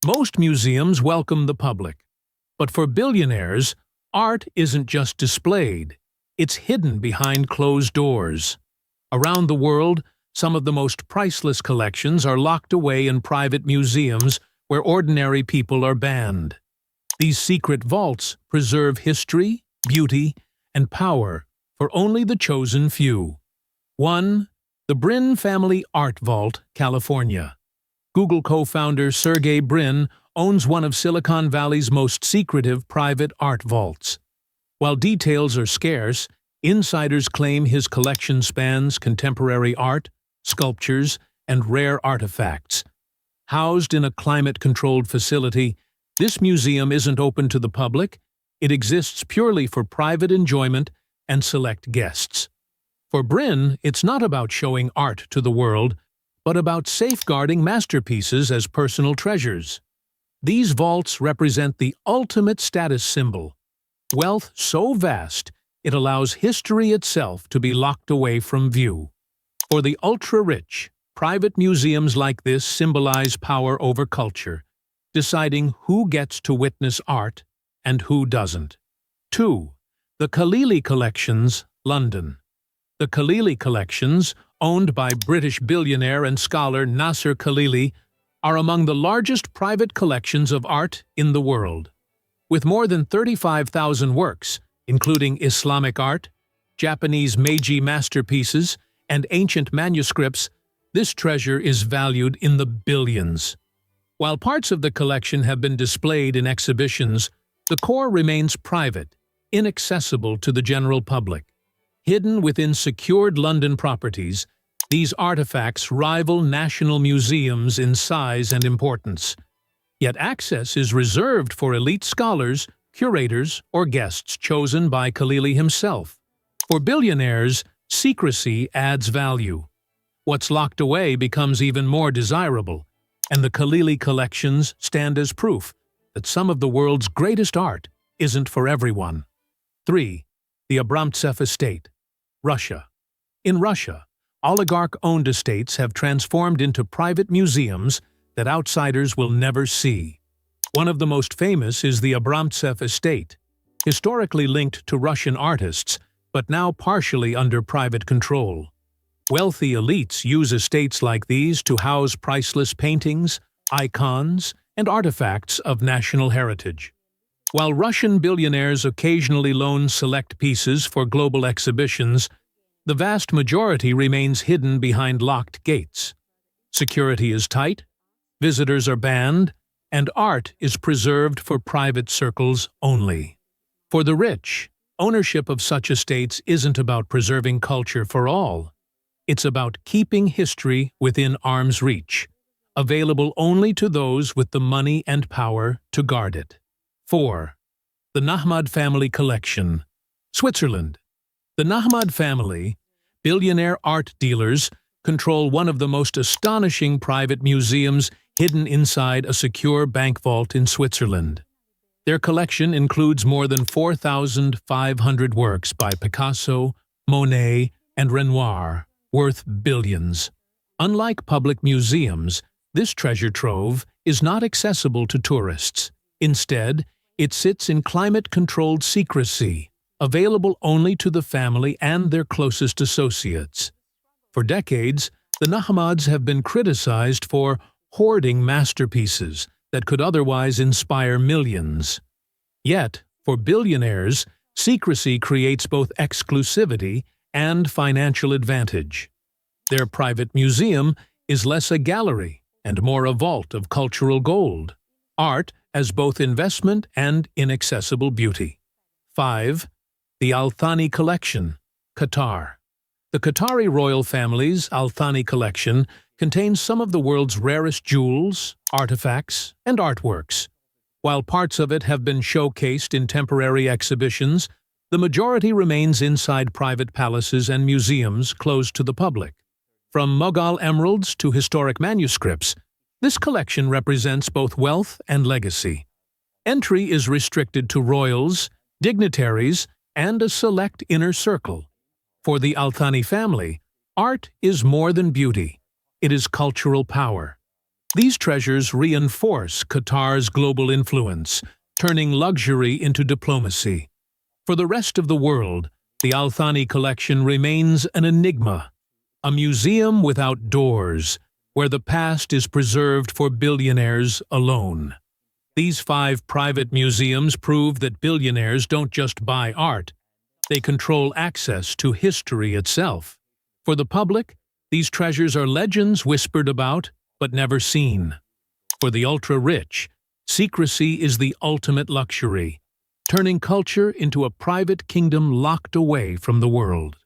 Most museums welcome the public, but for billionaires, art isn't just displayed, it's hidden behind closed doors. Around the world, some of the most priceless collections are locked away in private museums where ordinary people are banned. These secret vaults preserve history, beauty, and power for only the chosen few. 1. The Brin Family Art Vault, California. Google co-founder Sergey Brin owns one of Silicon Valley's most secretive private art vaults. While details are scarce, insiders claim his collection spans contemporary art, sculptures, and rare artifacts. Housed in a climate-controlled facility, this museum isn't open to the public. It exists purely for private enjoyment and select guests. For Brin, it's not about showing art to the world, but about safeguarding masterpieces as personal treasures. These vaults represent the ultimate status symbol, wealth so vast it allows history itself to be locked away from view. For the ultra-rich, private museums like this symbolize power over culture, deciding who gets to witness art and who doesn't. 2. The Khalili Collections, London. The Khalili Collections, owned by British billionaire and scholar Nasser Khalili, are among the largest private collections of art in the world. With more than 35,000 works, including Islamic art, Japanese Meiji masterpieces, and ancient manuscripts, this treasure is valued in the billions. While parts of the collection have been displayed in exhibitions, the core remains private, inaccessible to the general public. Hidden within secured London properties, these artifacts rival national museums in size and importance. Yet access is reserved for elite scholars, curators, or guests chosen by Khalili himself. For billionaires, secrecy adds value. What's locked away becomes even more desirable, and the Khalili collections stand as proof that some of the world's greatest art isn't for everyone. 3. The Abramtsev Estate, Russia. In Russia, oligarch-owned estates have transformed into private museums that outsiders will never see. One of the most famous is the Abramtsev Estate, historically linked to Russian artists, but now partially under private control. Wealthy elites use estates like these to house priceless paintings, icons, and artifacts of national heritage. While Russian billionaires occasionally loan select pieces for global exhibitions, the vast majority remains hidden behind locked gates. Security is tight, visitors are banned, and art is preserved for private circles only. For the rich, ownership of such estates isn't about preserving culture for all. It's about keeping history within arm's reach, available only to those with the money and power to guard it. 4. The Nahmad Family Collection, Switzerland. The Nahmad family, billionaire art dealers, control one of the most astonishing private museums hidden inside a secure bank vault in Switzerland. Their collection includes more than 4,500 works by Picasso, Monet, and Renoir, worth billions. Unlike public museums, this treasure trove is not accessible to tourists. Instead, it sits in climate-controlled secrecy, available only to the family and their closest associates. For decades, the Nahmads have been criticized for hoarding masterpieces that could otherwise inspire millions. Yet, for billionaires, secrecy creates both exclusivity and financial advantage. Their private museum is less a gallery and more a vault of cultural gold, art as both investment and inaccessible beauty. 5. The Al Thani Collection, Qatar. The Qatari royal family's Al Thani collection contains some of the world's rarest jewels, artifacts, and artworks. While parts of it have been showcased in temporary exhibitions, the majority remains inside private palaces and museums closed to the public. From Mughal emeralds to historic manuscripts, this collection represents both wealth and legacy. Entry is restricted to royals, dignitaries, and a select inner circle. For the Al Thani family, art is more than beauty. It is cultural power. These treasures reinforce Qatar's global influence, turning luxury into diplomacy. For the rest of the world, the Al Thani collection remains an enigma, a museum without doors, where the past is preserved for billionaires alone. These 5 private museums prove that billionaires don't just buy art, they control access to history itself. For the public, these treasures are legends whispered about, but never seen. For the ultra-rich, secrecy is the ultimate luxury, turning culture into a private kingdom locked away from the world.